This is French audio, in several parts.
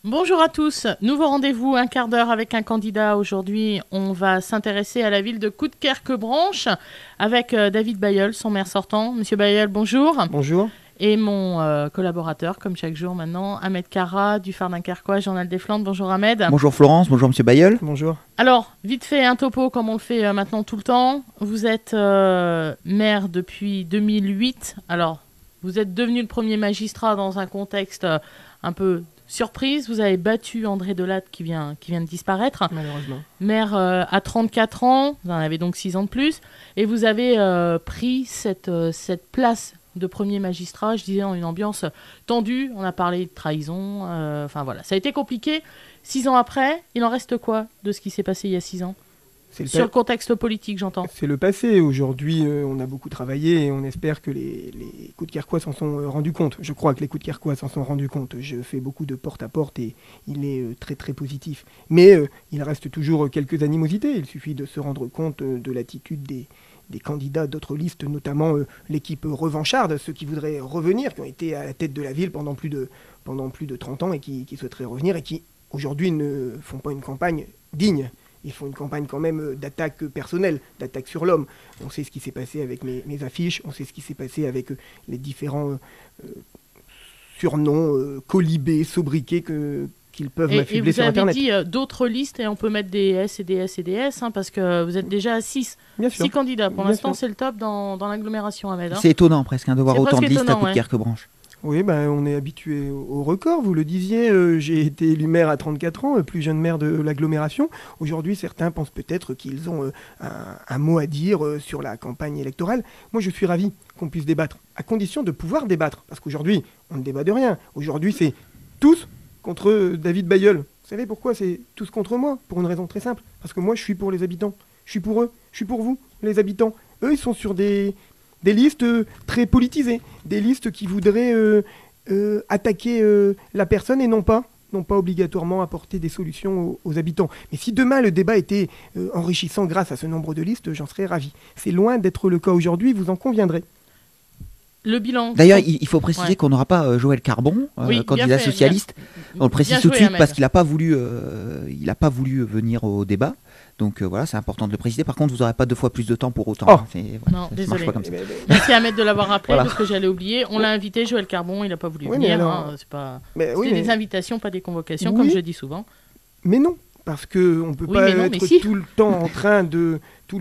Bonjour à tous, nouveau rendez-vous, un quart d'heure avec un candidat. Aujourd'hui, on va s'intéresser à la ville de Coudekerque-Branche avec David Bailleul, son maire sortant. Monsieur Bailleul, bonjour. Bonjour. Et mon collaborateur, comme chaque jour maintenant, Ahmed Kara du Phare Dunkerquois, Journal des Flandres. Bonjour Ahmed. Bonjour Florence, bonjour Monsieur Bailleul. Bonjour. Alors, vite fait, un topo comme on le fait maintenant tout le temps. Vous êtes maire depuis 2008. Alors, vous êtes devenu le premier magistrat dans un contexte un peu surprise. Vous avez battu André Delatte qui vient de disparaître. Malheureusement. Maire à 34 ans, vous en avez donc 6 ans de plus. Et vous avez pris cette place de premier magistrat, je disais, en une ambiance tendue. On a parlé de trahison. Enfin voilà, ça a été compliqué. 6 ans après, il en reste quoi de ce qui s'est passé il y a 6 ans ? Sur le contexte politique, j'entends. C'est le passé. Aujourd'hui, on a beaucoup travaillé et on espère que les Coudekerquois s'en sont rendus compte. Je crois que les Coudekerquois s'en sont rendus compte. Je fais beaucoup de porte-à-porte et il est très très positif. Mais il reste toujours quelques animosités. Il suffit de se rendre compte de l'attitude des candidats d'autres listes, notamment l'équipe revancharde, ceux qui voudraient revenir, qui ont été à la tête de la ville pendant plus de 30 ans et qui souhaiteraient revenir et qui aujourd'hui ne font pas une campagne digne. Ils font une campagne quand même d'attaque personnelle, d'attaque sur l'homme. On sait ce qui s'est passé avec mes affiches, on sait ce qui s'est passé avec les différents surnoms, colibés, sobriquets qu'ils peuvent m'affubler sur Internet. Et vous avez dit d'autres listes, et on peut mettre des S et des S et des S, hein, parce que vous êtes déjà à 6 candidats. Pour l'instant, c'est le top dans l'agglomération, Ahmed. Hein. C'est étonnant presque de voir autant de listes à Coudekerque-Branche. Oui, on est habitué au record, vous le disiez, j'ai été élu maire à 34 ans, plus jeune maire de l'agglomération. Aujourd'hui, certains pensent peut-être qu'ils ont un mot à dire sur la campagne électorale. Moi, je suis ravi qu'on puisse débattre, à condition de pouvoir débattre, parce qu'aujourd'hui, on ne débat de rien. Aujourd'hui, c'est tous contre David Bailleul. Vous savez pourquoi c'est tous contre moi ? Pour une raison très simple, parce que moi, je suis pour les habitants, je suis pour eux, je suis pour vous, les habitants. Eux, ils sont sur des listes très politisées, des listes qui voudraient attaquer la personne et non pas obligatoirement apporter des solutions aux habitants. Mais si demain le débat était enrichissant grâce à ce nombre de listes, j'en serais ravi. C'est loin d'être le cas aujourd'hui, vous en conviendrez. Le bilan. D'ailleurs, il faut préciser qu'on n'aura pas Joël Carbon, candidat socialiste. On le précise tout de suite parce qu'il n'a pas voulu venir au débat. Donc voilà, c'est important de le préciser. Par contre, vous n'aurez pas 2 fois plus de temps pour autant. Oh. Non, désolé. Merci Ahmed de l'avoir rappelé parce que j'allais oublier. On l'a invité, Joël Carbon, il n'a pas voulu venir. C'était des invitations, pas des convocations, comme je dis souvent. Mais non, parce qu'on ne peut pas être tout le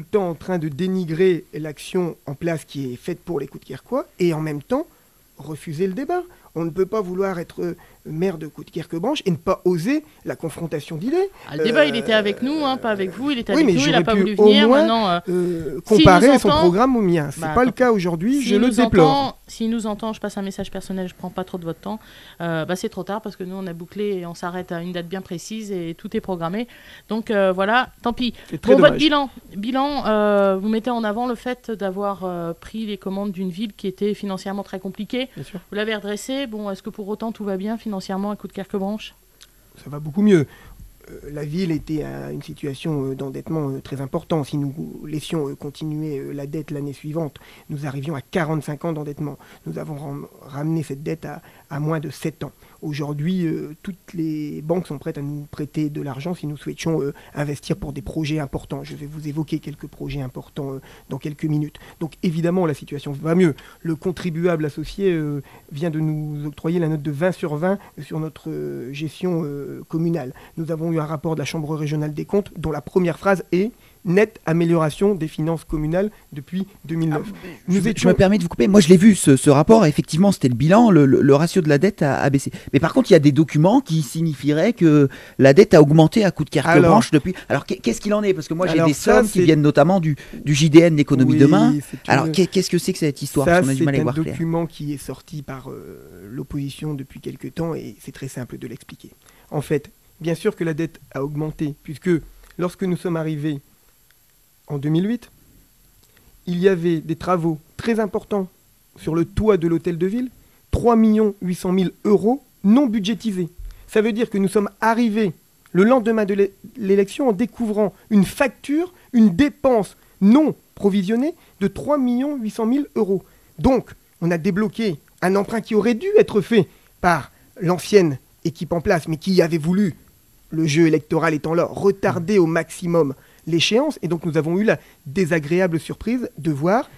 temps en train de dénigrer l'action en place qui est faite pour les Coudekerquois et en même temps refuser le débat. On ne peut pas vouloir être maire de Coudekerque-Branche et ne pas oser la confrontation d'idées. Le débat, il était avec nous, pas avec vous. Il était avec nous, il n'a pas voulu venir. Comparer son programme au mien. Ce n'est pas le cas aujourd'hui, je le déplore. S'il nous entend, je passe un message personnel, je ne prends pas trop de votre temps. C'est trop tard parce que nous, on a bouclé et on s'arrête à une date bien précise et tout est programmé. Donc voilà, tant pis. Votre bilan, vous mettez en avant le fait d'avoir pris les commandes d'une ville qui était financièrement très compliquée. Vous l'avez redressée. Est-ce que pour autant tout va bien financièrement à Coudekerque-Branche ? Ça va beaucoup mieux. La ville était à une situation d'endettement très important. Si nous laissions continuer la dette l'année suivante, nous arrivions à 45 ans d'endettement. Nous avons ramené cette dette à moins de 7 ans. Aujourd'hui, toutes les banques sont prêtes à nous prêter de l'argent si nous souhaitions investir pour des projets importants. Je vais vous évoquer quelques projets importants dans quelques minutes. Donc évidemment, la situation va mieux. Le contribuable associé vient de nous octroyer la note de 20 sur 20 sur notre gestion communale. Nous avons eu un rapport de la Chambre régionale des comptes dont la première phrase est « nette amélioration des finances communales depuis 2009 ». Je me permets de vous couper. Moi, je l'ai vu, ce rapport. Effectivement, c'était le bilan. Le ratio de la dette a baissé. Mais par contre, il y a des documents qui signifieraient que la dette a augmenté à Coudekerque-Branche depuis. Alors, qu'est-ce qu'il en est ? Parce que moi, j'ai des sommes qui viennent notamment du JDN d'économie demain. Alors, qu'est-ce que c'est que cette histoire ? Ça, c'est un document qui est sorti par l'opposition depuis quelque temps et c'est très simple de l'expliquer. En fait, bien sûr que la dette a augmenté puisque lorsque nous sommes arrivés en 2008, il y avait des travaux très importants sur le toit de l'hôtel de ville, 3 800 000 € non budgétisés. Ça veut dire que nous sommes arrivés le lendemain de l'élection en découvrant une facture, une dépense non provisionnée de 3 800 000 €. Donc, on a débloqué un emprunt qui aurait dû être fait par l'ancienne équipe en place, mais qui avait voulu, le jeu électoral étant là, retarder au maximum l'échéance. Et donc nous avons eu la désagréable surprise de voir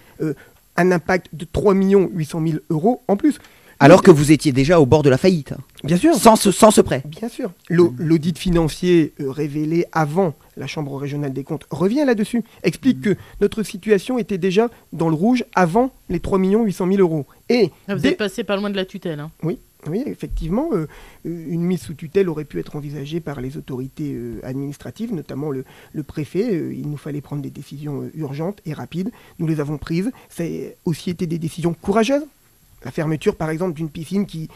un impact de 3 800 000 € en plus. Alors que vous étiez déjà au bord de la faillite. Bien sûr. Sans ce prêt. Bien sûr. L'audit financier révélé avant la Chambre régionale des comptes revient là-dessus. Explique que notre situation était déjà dans le rouge avant les 3 800 000 €. Et vous êtes passé pas loin de la tutelle. Hein. Oui, effectivement. Une mise sous tutelle aurait pu être envisagée par les autorités administratives, notamment le préfet. Il nous fallait prendre des décisions urgentes et rapides. Nous les avons prises. Ça a aussi été des décisions courageuses. La fermeture, par exemple, d'une piscine qui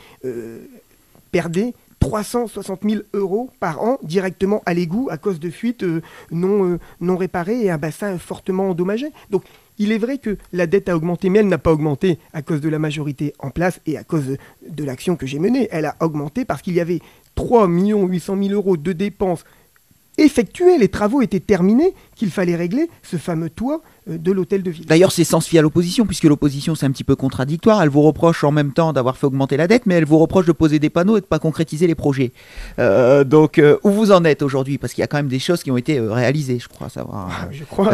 perdait 360 000 € par an directement à l'égout à cause de fuites non réparées et un bassin fortement endommagé. Donc, il est vrai que la dette a augmenté, mais elle n'a pas augmenté à cause de la majorité en place et à cause de l'action que j'ai menée. Elle a augmenté parce qu'il y avait 3 800 000 € de dépenses effectuées, les travaux étaient terminés, qu'il fallait régler ce fameux toit de l'hôtel de ville. D'ailleurs, c'est sans se fier à l'opposition, puisque l'opposition, c'est un petit peu contradictoire. Elle vous reproche en même temps d'avoir fait augmenter la dette, mais elle vous reproche de poser des panneaux et de ne pas concrétiser les projets. Donc, où vous en êtes aujourd'hui? Parce qu'il y a quand même des choses qui ont été réalisées, je crois savoir. Je crois,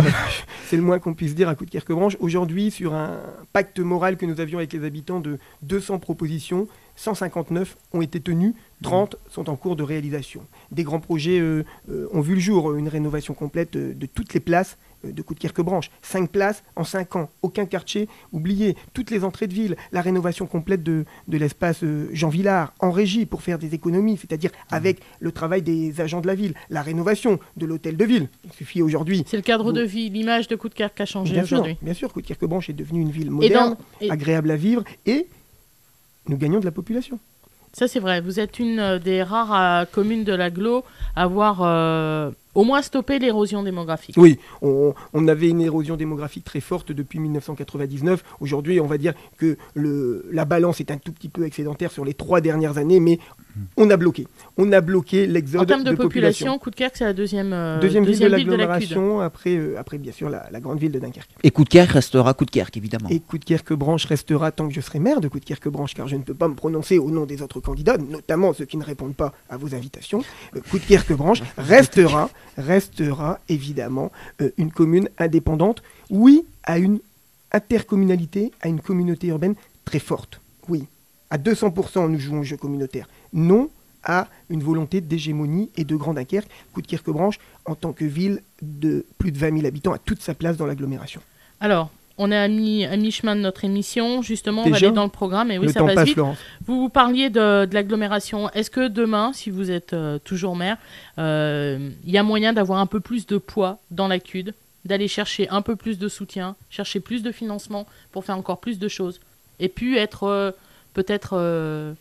c'est le moins qu'on puisse dire à Coudekerque-Branche. Aujourd'hui, sur un pacte moral que nous avions avec les habitants de 200 propositions, 159 ont été tenues, 30 sont en cours de réalisation. Des grands projets ont vu le jour, une rénovation complète de toutes les places de Coudekerque-Branche. 5 places en 5 ans, aucun quartier oublié, toutes les entrées de ville, la rénovation complète de l'espace Jean Villard, en régie pour faire des économies, c'est-à-dire avec le travail des agents de la ville, la rénovation de l'hôtel de ville. Il suffit aujourd'hui... C'est le cadre de vie, l'image de Coudekerque a changé aujourd'hui. Bien sûr, Coudekerque-Branche est devenue une ville moderne, agréable à vivre, et nous gagnons de la population. Ça, c'est vrai. Vous êtes une des rares communes de l'agglo à avoir au moins stoppé l'érosion démographique. Oui, on avait une érosion démographique très forte depuis 1999. Aujourd'hui, on va dire que la balance est un tout petit peu excédentaire sur les 3 dernières années, mais on a bloqué. On a bloqué l'exode de population. En termes de population, Coudekerque, c'est la deuxième ville de de l'agglomération, après bien sûr la grande ville de Dunkerque. Et Coudekerque restera Coudekerque, évidemment. Et Coudekerque-Branche restera tant que je serai maire de Coudekerque-Branche, car je ne peux pas me prononcer au nom des autres candidats, notamment ceux qui ne répondent pas à vos invitations. Coudekerque-Branche restera évidemment une commune indépendante, oui, à une intercommunalité, à une communauté urbaine très forte, oui. À 200%, nous jouons au jeu communautaire. Non à une volonté d'hégémonie et de Grand Dunkerque. Coudekerque-Branche, en tant que ville de plus de 20 000 habitants, a toute sa place dans l'agglomération. Alors, on est à mi-chemin de notre émission. Justement, on va aller dans le programme. Et oui, ça passe vite. Laurence. Vous parliez de l'agglomération. Est-ce que demain, si vous êtes toujours maire, il y a moyen d'avoir un peu plus de poids dans la CUD, d'aller chercher un peu plus de soutien, chercher plus de financement pour faire encore plus de choses, et puis être peut-être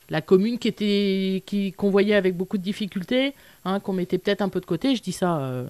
la commune qu'on voyait avec beaucoup de difficultés, hein, qu'on mettait peut-être un peu de côté. Je dis ça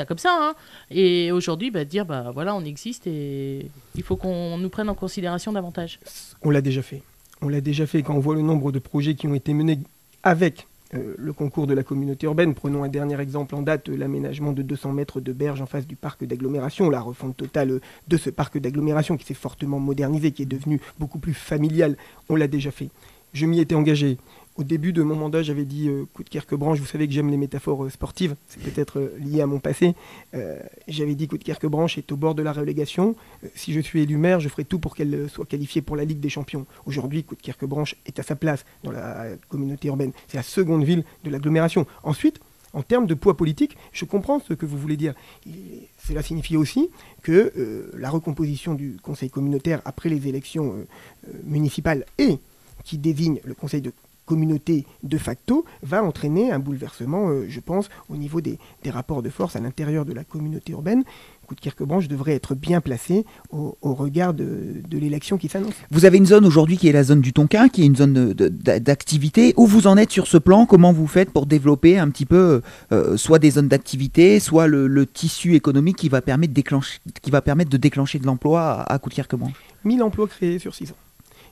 comme ça, hein. Et aujourd'hui, dire voilà, on existe et il faut qu'on nous prenne en considération davantage. On l'a déjà fait. Quand on voit le nombre de projets qui ont été menés avec le concours de la communauté urbaine. Prenons un dernier exemple en date, l'aménagement de 200 mètres de berge en face du parc d'agglomération, la refonte totale de ce parc d'agglomération qui s'est fortement modernisé, qui est devenu beaucoup plus familial. On l'a déjà fait. Je m'y étais engagé. Au début de mon mandat, j'avais dit Coudekerque-Branche, vous savez que j'aime les métaphores sportives, c'est peut-être lié à mon passé. J'avais dit Coudekerque-Branche est au bord de la relégation. Si je suis élu maire, je ferai tout pour qu'elle soit qualifiée pour la Ligue des Champions. Aujourd'hui, Coudekerque-Branche est à sa place dans la communauté urbaine. C'est la seconde ville de l'agglomération. Ensuite, en termes de poids politique, je comprends ce que vous voulez dire. Cela signifie aussi que la recomposition du conseil communautaire après les élections municipales et qui désigne le conseil de communauté de facto, va entraîner un bouleversement, je pense, au niveau des rapports de force à l'intérieur de la communauté urbaine. Coudekerque-Branche devrait être bien placé au regard de l'élection qui s'annonce. Vous avez une zone aujourd'hui qui est la zone du Tonkin, qui est une zone d'activité. Où vous en êtes sur ce plan? Comment vous faites pour développer un petit peu soit des zones d'activité, soit le tissu économique qui va permettre de déclencher de l'emploi à Coudekerque-Branche? 1000 emplois créés sur 6 ans.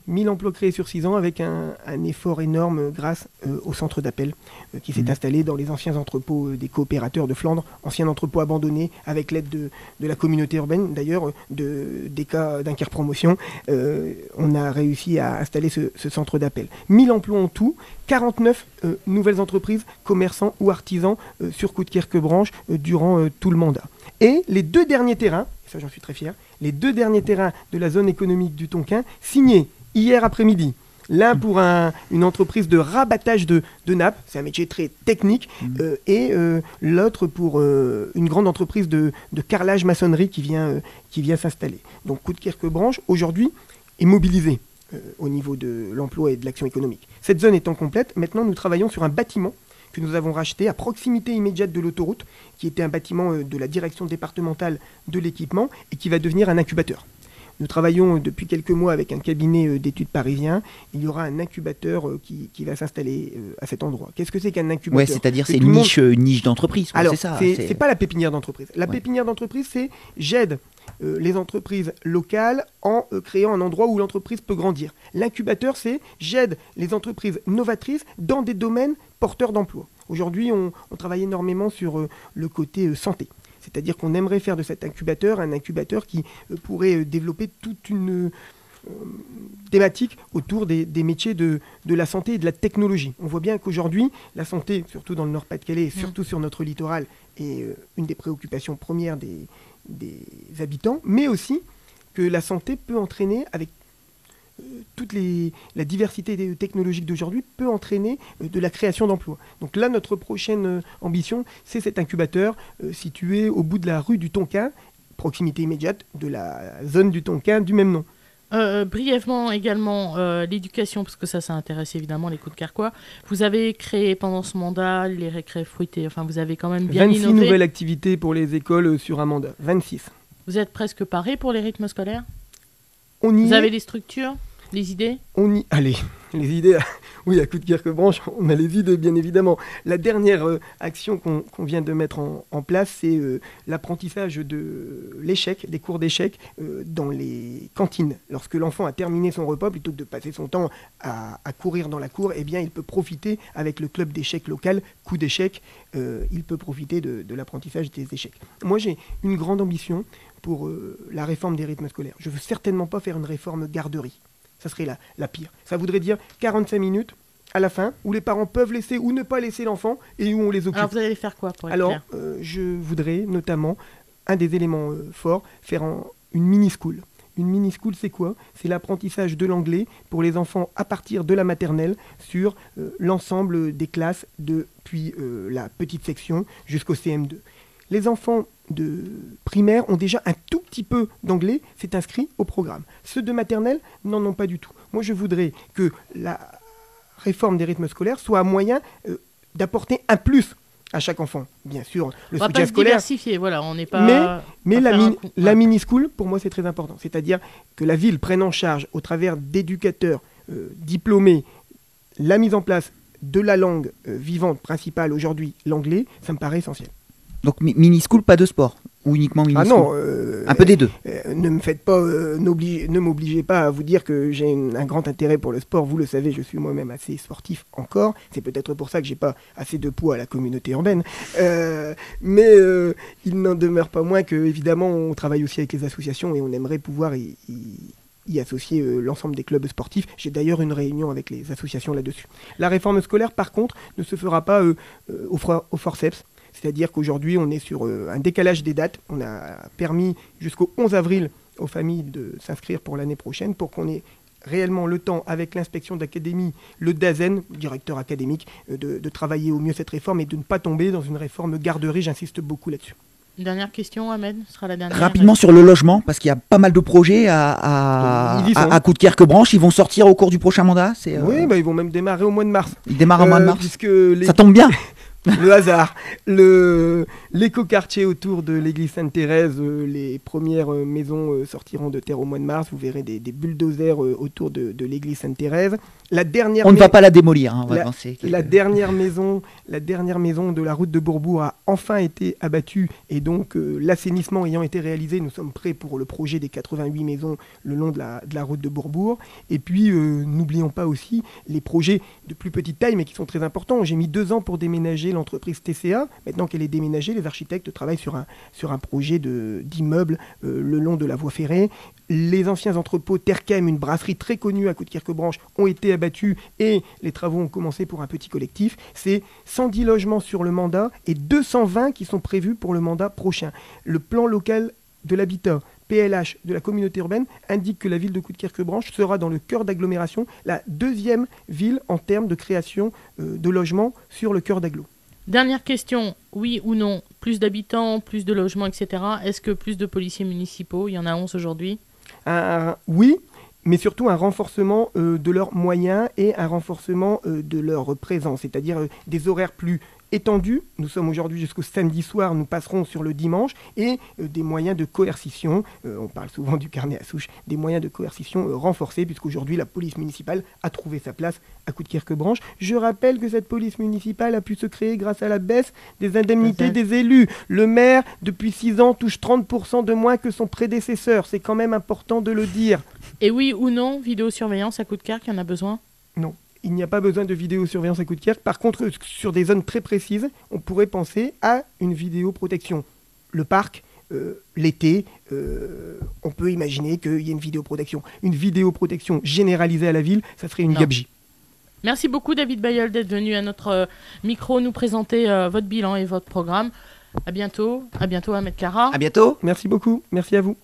1000 emplois créés sur 6 ans avec un effort énorme grâce au centre d'appel qui s'est installé dans les anciens entrepôts des coopérateurs de Flandre, anciens entrepôts abandonnés avec l'aide de la communauté urbaine, d'ailleurs des cas d'Inker Promotion. On a réussi à installer ce centre d'appel. 1000 emplois en tout, 49 nouvelles entreprises, commerçants ou artisans sur Coudekerque-Branche durant tout le mandat. Et les 2 derniers terrains, ça j'en suis très fier, les 2 derniers terrains de la zone économique du Tonkin, signés hier après-midi. L'un pour une entreprise de rabattage de nappes, c'est un métier très technique, et l'autre pour une grande entreprise de carrelage maçonnerie qui vient s'installer. Donc Coudekerque-Branche, aujourd'hui, est mobilisé au niveau de l'emploi et de l'action économique. Cette zone étant complète, maintenant nous travaillons sur un bâtiment que nous avons racheté à proximité immédiate de l'autoroute, qui était un bâtiment de la direction départementale de l'équipement et qui va devenir un incubateur. Nous travaillons depuis quelques mois avec un cabinet d'études parisien. Il y aura un incubateur qui va s'installer à cet endroit. Qu'est-ce que c'est qu'un incubateur ? Ouais, c'est-à-dire c'est une niche d'entreprise. Alors, c'est ça. C'est pas la pépinière d'entreprise. La pépinière d'entreprise, c'est j'aide les entreprises locales en créant un endroit où l'entreprise peut grandir. L'incubateur, c'est j'aide les entreprises novatrices dans des domaines porteurs d'emploi. Aujourd'hui, on travaille énormément sur le côté santé. C'est-à-dire qu'on aimerait faire de cet incubateur un incubateur qui pourrait développer toute une thématique autour des métiers de la santé et de la technologie. On voit bien qu'aujourd'hui, la santé, surtout dans le Nord-Pas-de-Calais et surtout sur notre littoral, est une des préoccupations premières des habitants, mais aussi que la santé peut entraîner, avec la diversité technologique d'aujourd'hui, peut entraîner de la création d'emplois. Donc là, notre prochaine ambition, c'est cet incubateur situé au bout de la rue du Tonkin, proximité immédiate de la zone du Tonkin du même nom. Brièvement également l'éducation, parce que ça intéresse évidemment les Coudekerquois. Vous avez créé pendant ce mandat les récrés fruités, enfin vous avez quand même bien 26 innové. nouvelles activités pour les écoles sur un mandat, 26. Vous êtes presque paré pour les rythmes scolaires ? Vous avez les structures ? Les idées ? Allez, les idées, oui, à Coudekerque-Branche, on a les idées, bien évidemment. La dernière action qu'on vient de mettre en place, c'est l'apprentissage de l'échec, des cours d'échecs dans les cantines. Lorsque l'enfant a terminé son repas, plutôt que de passer son temps à courir dans la cour, eh bien, il peut profiter, avec le club d'échecs local, Coup d'échecs, il peut profiter de l'apprentissage des échecs. Moi, j'ai une grande ambition pour la réforme des rythmes scolaires. Je ne veux certainement pas faire une réforme garderie. Ça serait la pire. Ça voudrait dire 45 minutes à la fin, où les parents peuvent laisser ou ne pas laisser l'enfant et où on les occupe. Alors vous allez faire quoi pour être clair ? Je voudrais notamment, un des éléments forts, faire une mini-school. Une mini-school, c'est quoi ? C'est l'apprentissage de l'anglais pour les enfants à partir de la maternelle sur l'ensemble des classes depuis la petite section jusqu'au CM2. Les enfants de primaire ont déjà un tout petit peu d'anglais, c'est inscrit au programme. Ceux de maternelle n'en ont pas du tout. Moi, je voudrais que la réforme des rythmes scolaires soit un moyen d'apporter un plus à chaque enfant. Bien sûr, le soutien scolaire. Diversifier, voilà, on n'est pas. Mais la mini-school, pour moi, c'est très important. C'est-à-dire que la ville prenne en charge, au travers d'éducateurs diplômés, la mise en place de la langue vivante principale aujourd'hui, l'anglais, ça me paraît essentiel. Donc mini-school, pas de sport ? Ou uniquement mini-school ? Ah non, un peu des deux. Ne me faites pas, ne m'obligez pas à vous dire que j'ai un grand intérêt pour le sport. Vous le savez, je suis moi-même assez sportif encore. C'est peut-être pour ça que j'ai pas assez de poids à la communauté urbaine. Mais il n'en demeure pas moins que, évidemment, on travaille aussi avec les associations et on aimerait pouvoir y associer l'ensemble des clubs sportifs. J'ai d'ailleurs une réunion avec les associations là-dessus. La réforme scolaire, par contre, ne se fera pas au forceps. C'est-à-dire qu'aujourd'hui, on est sur un décalage des dates. On a permis jusqu'au 11 avril aux familles de s'inscrire pour l'année prochaine pour qu'on ait réellement le temps, avec l'inspection d'académie, le DAZEN, directeur académique, de travailler au mieux cette réforme et de ne pas tomber dans une réforme garderie. J'insiste beaucoup là-dessus. Une dernière question, Ahmed, ce sera la dernière. Rapidement sur le logement, parce qu'il y a pas mal de projets à Coudekerque-Branche. Ils vont sortir au cours du prochain mandat. Oui, ils vont même démarrer au mois de mars. Ils démarrent au mois de mars. Puisque ça tombe bien. le hasard. L'écoquartier autour de l'église Sainte-Thérèse, les premières maisons sortiront de terre au mois de mars. Vous verrez des bulldozers autour de l'église Sainte-Thérèse. On ne va pas la démolir, hein, on va penser. La dernière maison de la route de Bourbourg a enfin été abattue et donc l'assainissement ayant été réalisé, nous sommes prêts pour le projet des 88 maisons le long de la route de Bourbourg. Et puis n'oublions pas aussi les projets de plus petite taille mais qui sont très importants. J'ai mis 2 ans pour déménager l'entreprise TCA. Maintenant qu'elle est déménagée, les architectes travaillent sur un projet d'immeuble le long de la voie ferrée. Les anciens entrepôts Terkem, une brasserie très connue à Coudekerque-Branche, ont été abattus et les travaux ont commencé pour un petit collectif. C'est 110 logements sur le mandat et 220 qui sont prévus pour le mandat prochain. Le plan local de l'habitat, PLH, de la communauté urbaine, indique que la ville de Coudekerque-Branche sera dans le cœur d'agglomération, la 2e ville en termes de création de logements sur le cœur d'agglo. Dernière question, oui ou non, plus d'habitants, plus de logements, etc. Est-ce que plus de policiers municipaux, il y en a 11 aujourd'hui ? Oui, mais surtout un renforcement de leurs moyens et un renforcement de leur présence, c'est-à-dire des horaires plus étendus. Nous sommes aujourd'hui jusqu'au samedi soir, nous passerons sur le dimanche, et des moyens de coercition, on parle souvent du carnet à souche, des moyens de coercition renforcés, puisqu'aujourd'hui la police municipale a trouvé sa place à Coudekerque-Branche. Je rappelle que cette police municipale a pu se créer grâce à la baisse des indemnités des élus. Le maire, depuis 6 ans, touche 30% de moins que son prédécesseur. C'est quand même important de le dire. Et oui ou non, vidéosurveillance à Coudekerque, il y en a besoin ? Non. Il n'y a pas besoin de vidéosurveillance à Coudekerque. Par contre, sur des zones très précises, on pourrait penser à une vidéoprotection. Le parc, l'été, on peut imaginer qu'il y ait une vidéoprotection. Une vidéoprotection généralisée à la ville, ça serait une gabegie. Merci beaucoup David Bayeul d'être venu à notre micro nous présenter votre bilan et votre programme. À bientôt Ahmed Kara. À bientôt. Merci beaucoup, merci à vous.